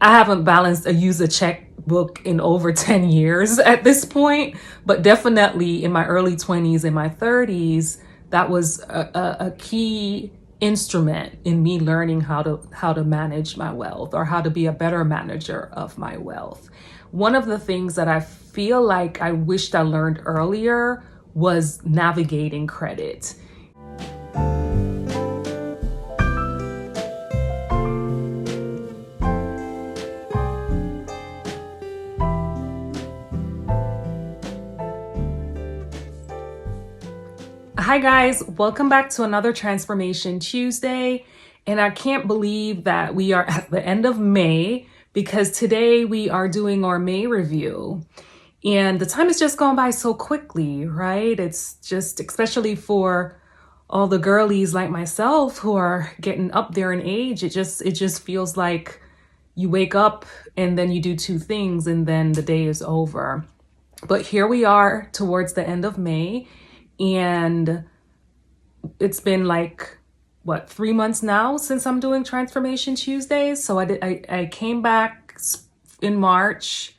I haven't balanced or used a checkbook in over 10 years at this point, but definitely in my early 20s and my 30s, that was a key instrument in me learning how to manage my wealth, or how to be a better manager of my wealth. One of the things that I feel like I wished I learned earlier was navigating credit. Hi guys, welcome back to another Transformation Tuesday. And I can't believe that we are at the end of May, because today we are doing our May review. And the time has just gone by so quickly, right? It's just, especially for all the girlies like myself who are getting up there in age, it just feels like you wake up and then you do two things and then the day is over. But here we are towards the end of May, and it's been like, what, 3 months now since I'm doing Transformation Tuesdays. So I came back in March.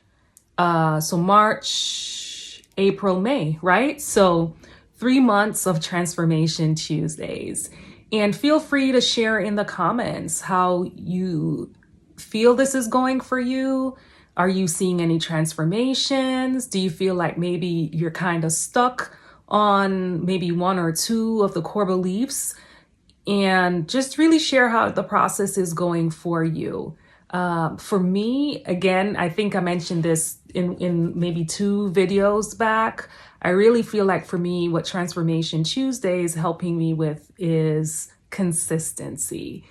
So March, April, May, right? So 3 months of Transformation Tuesdays. And feel free to share in the comments how you feel this is going for you. Are you seeing any transformations? Do you feel like maybe you're kind of stuck on maybe one or two of the core beliefs? And just really share how the process is going for you. For me, again, I think I mentioned this in maybe 2 videos back. I really feel like for me, what Transformation Tuesday is helping me with is consistency.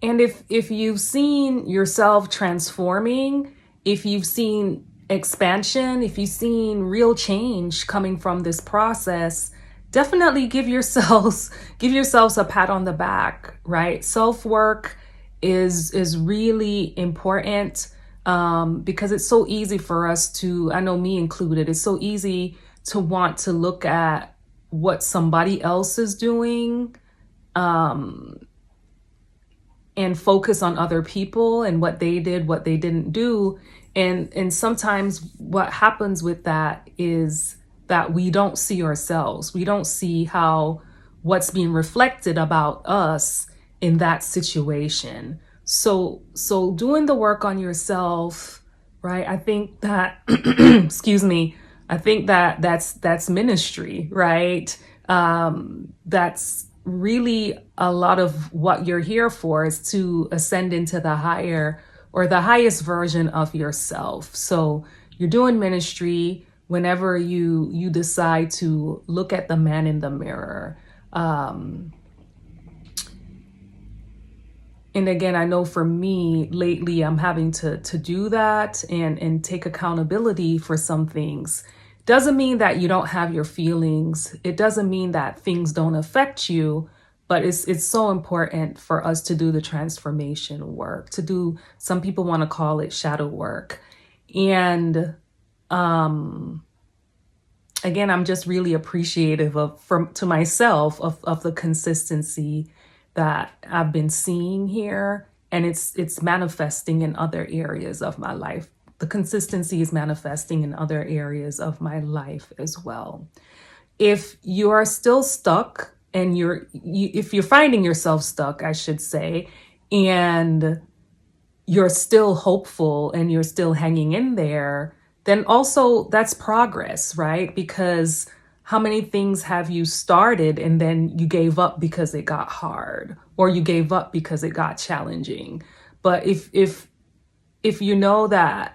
And if you've seen yourself transforming, if you've seen expansion, if you've seen real change coming from this process, definitely give yourselves a pat on the back, right? Self-work is really important, because it's so easy for us to, I know me included, it's so easy to want to look at what somebody else is doing, and focus on other people and what they did, what they didn't do. And sometimes what happens with that is that we don't see ourselves. We don't see how what's being reflected about us in that situation. So doing the work on yourself, right? I think that, excuse me, I think that that's ministry, right? That's really a lot of what you're here for, is to ascend into the higher or the highest version of yourself. So you're doing ministry whenever you decide to look at the man in the mirror. And again, I know for me lately, I'm having to do that and take accountability for some things. Doesn't mean that you don't have your feelings. It doesn't mean that things don't affect you, but it's so important for us to do the transformation work, to do, some people want to call it shadow work. And again, I'm just really appreciative to myself of the consistency that I've been seeing here, and it's manifesting in other areas of my life. The consistency is manifesting in other areas of my life as well. If you are still stuck, and if you're finding yourself stuck, I should say, and you're still hopeful and you're still hanging in there, then also that's progress, right? Because how many things have you started and then you gave up because it got hard, or you gave up because it got challenging? But if you know that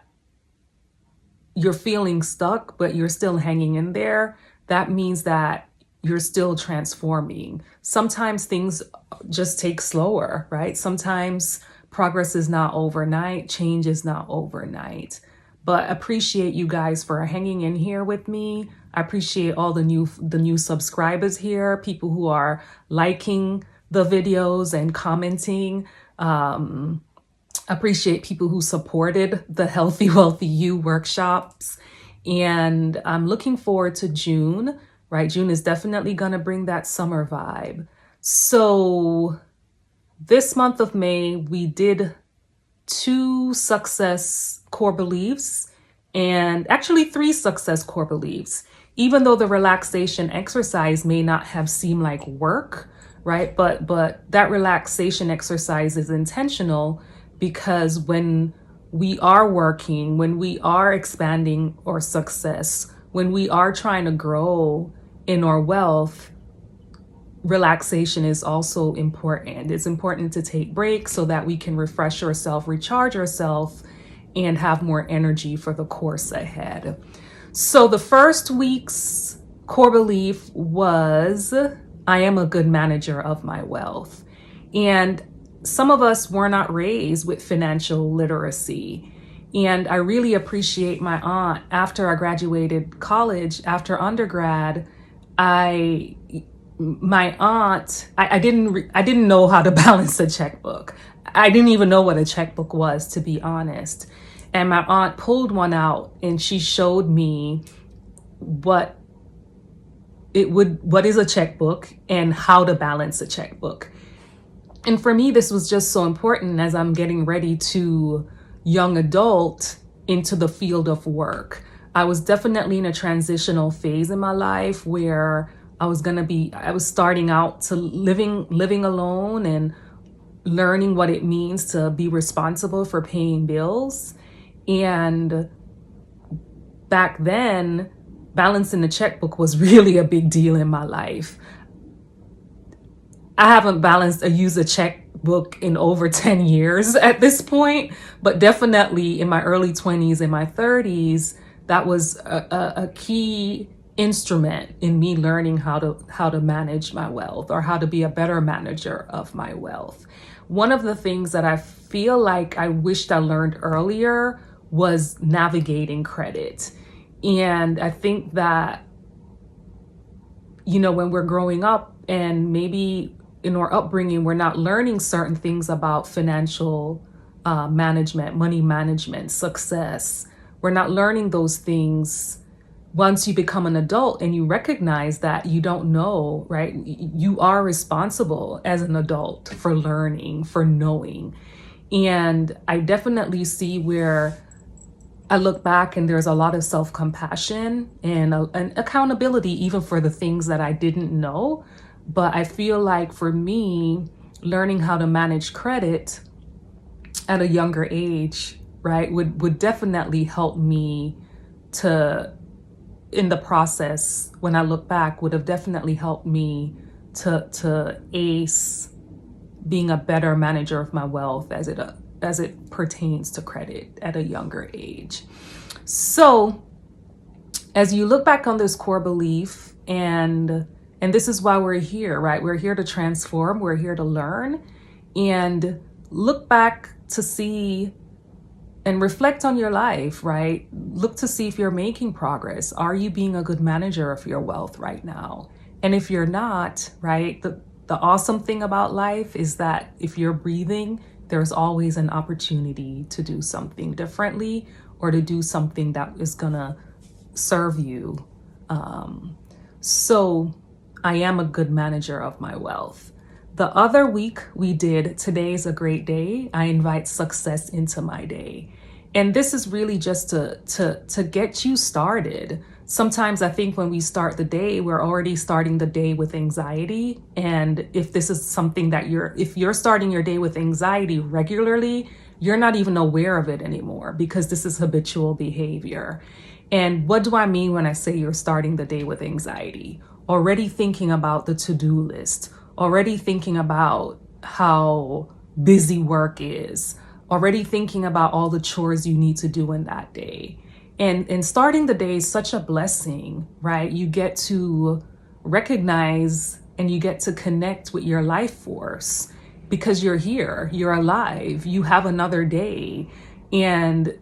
you're feeling stuck, but you're still hanging in there, that means that you're still transforming. Sometimes things just take slower, right? Sometimes progress is not overnight, change is not overnight. But appreciate you guys for hanging in here with me. I appreciate all the new subscribers here, people who are liking the videos and commenting. Appreciate people who supported the Healthy Wealthy You workshops. And I'm looking forward to June, right? June is definitely going to bring that summer vibe. So this month of May, we did 2 success core beliefs, and actually 3 success core beliefs. Even though the relaxation exercise may not have seemed like work, right? But that relaxation exercise is intentional, because when we are working, when we are expanding our success, when we are trying to grow in our wealth, relaxation is also important. It's important to take breaks so that we can refresh ourselves, recharge ourselves, and have more energy for the course ahead. So the first week's core belief was, I am a good manager of my wealth. And some of us were not raised with financial literacy. And I really appreciate my aunt. After I graduated college, after undergrad, I didn't know how to balance a checkbook. I didn't even know what a checkbook was, to be honest. And my aunt pulled one out and she showed me what is a checkbook and how to balance a checkbook. And for me, this was just so important as I'm getting ready to young adult into the field of work. I was definitely in a transitional phase in my life where I was starting out to living alone and learning what it means to be responsible for paying bills. And back then, balancing the checkbook was really a big deal in my life. I haven't used a checkbook in over 10 years at this point, but definitely in my early 20s and my 30s, that was a key instrument in me learning how to manage my wealth, or how to be a better manager of my wealth. One of the things that I feel like I wished I learned earlier was navigating credit. And I think that, when we're growing up and maybe in our upbringing, we're not learning certain things about financial management, money management, success. We're not learning those things. Once you become an adult and you recognize that you don't know, right? You are responsible as an adult for learning, for knowing. And I definitely see where I look back and there's a lot of self-compassion and accountability, even for the things that I didn't know. But I feel like for me, learning how to manage credit at a younger age, right, would definitely help me in the process, when I look back, would have definitely helped me to ace being a better manager of my wealth as it pertains to credit at a younger age. So as you look back on this core belief, and this is why we're here, right? We're here to transform, we're here to learn, and look back to see and reflect on your life, right? Look to see if you're making progress. Are you being a good manager of your wealth right now? And if you're not, right, the awesome thing about life is that if you're breathing, there's always an opportunity to do something differently, or to do something that is gonna serve you. So I am a good manager of my wealth. The other week we did, today's a great day. I invite success into my day. And this is really just to get you started. Sometimes I think when we start the day, we're already starting the day with anxiety. And if this is something that if you're starting your day with anxiety regularly, you're not even aware of it anymore, because this is habitual behavior. And what do I mean when I say you're starting the day with anxiety? Already thinking about the to-do list, already thinking about how busy work is, already thinking about all the chores you need to do in that day. And starting the day is such a blessing, right? You get to recognize and you get to connect with your life force, because you're here, you're alive, you have another day. And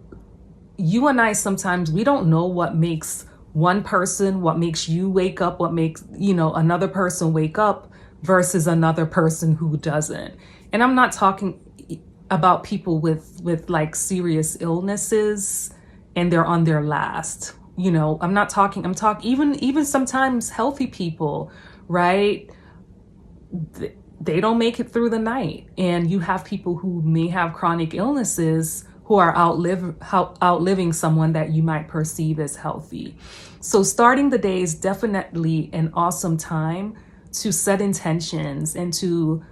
you and I, sometimes we don't know what makes one person, what makes you wake up, what makes, another person wake up versus another person who doesn't. And I'm not talking about people with like serious illnesses and they're on their last, I'm talking even sometimes healthy people, right? they don't make it through the night. And you have people who may have chronic illnesses who are outliving someone that you might perceive as healthy. So starting the day is definitely an awesome time to set intentions and to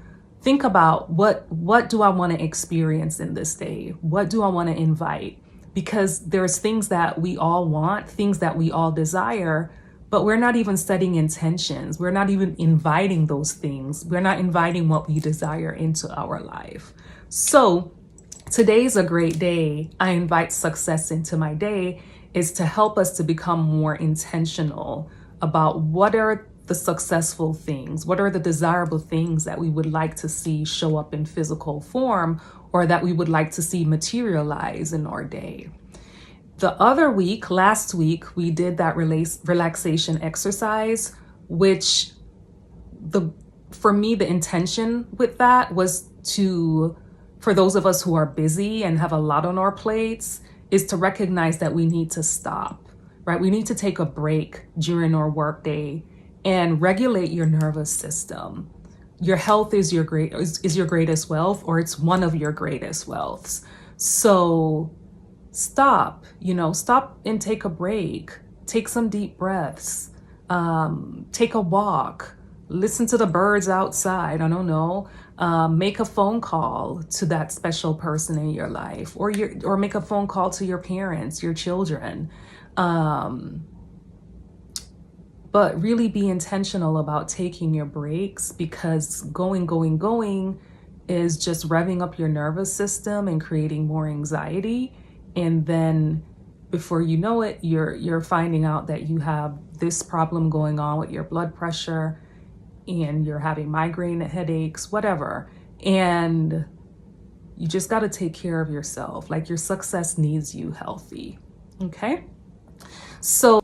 think about what do I want to experience in this day? What do I want to invite? Because there's things that we all want, things that we all desire, but we're not even setting intentions. We're not even inviting those things. We're not inviting what we desire into our life. So today's a great day. I invite success into my day is to help us to become more intentional about what are the successful things, what are the desirable things that we would like to see show up in physical form or that we would like to see materialize in our day. The other week, last week, we did that relaxation exercise, which for me, the intention with that was for those of us who are busy and have a lot on our plates, is to recognize that we need to stop, right? We need to take a break during our workday and regulate your nervous system. Your health is your greatest wealth, or it's one of your greatest wealths. So stop and take a break, take some deep breaths, take a walk, listen to the birds outside. I don't know, make a phone call to that special person in your life, or make a phone call to your parents, your children. But really be intentional about taking your breaks, because going is just revving up your nervous system and creating more anxiety. And then before you know it, you're finding out that you have this problem going on with your blood pressure, and you're having migraine headaches, whatever. And you just got to take care of yourself. Like, your success needs you healthy. Okay? So,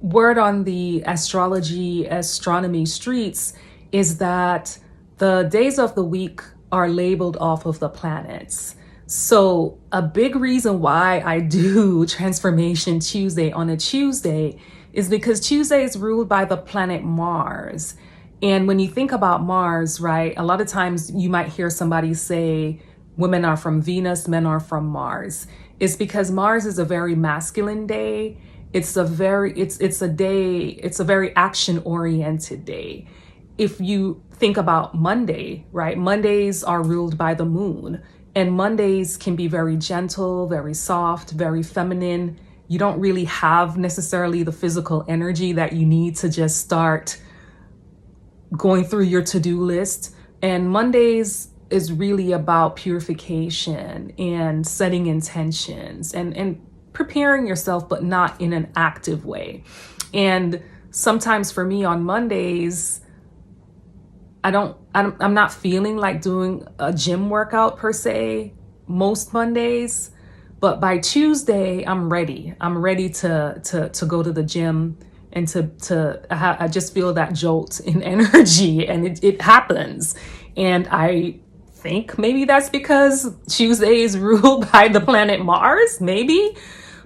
word on the astronomy streets is that the days of the week are labeled off of the planets. So a big reason why I do Transformation Tuesday on a Tuesday is because Tuesday is ruled by the planet Mars. And when you think about Mars, right, a lot of times you might hear somebody say women are from Venus, men are from Mars. It's because Mars is a very masculine day. It's a very action-oriented day. If you think about Monday, right? Mondays are ruled by the moon, and Mondays can be very gentle, very soft, very feminine. You don't really have necessarily the physical energy that you need to just start going through your to-do list. And Mondays is really about purification and setting intentions and preparing yourself, but not in an active way. And sometimes for me on Mondays, I'm not feeling like doing a gym workout per se most Mondays, but by Tuesday, I'm ready. I'm ready to go to the gym and I just feel that jolt in energy, and it happens. And I think maybe that's because Tuesday is ruled by the planet Mars, maybe.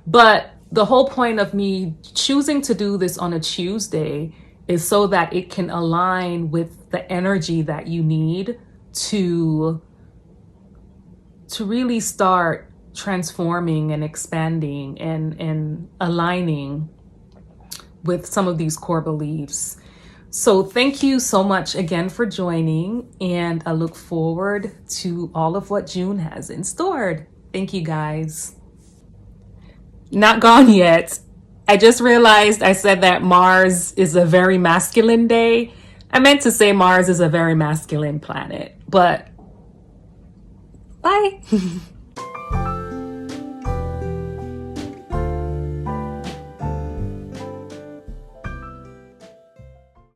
But the whole point of me choosing to do this on a Tuesday is so that it can align with the energy that you need to really start transforming and expanding and aligning with some of these core beliefs. So thank you so much again for joining, and I look forward to all of what June has in store. Thank you, guys. Not gone yet. I just realized I said that Mars is a very masculine day. I meant to say Mars is a very masculine planet, but bye.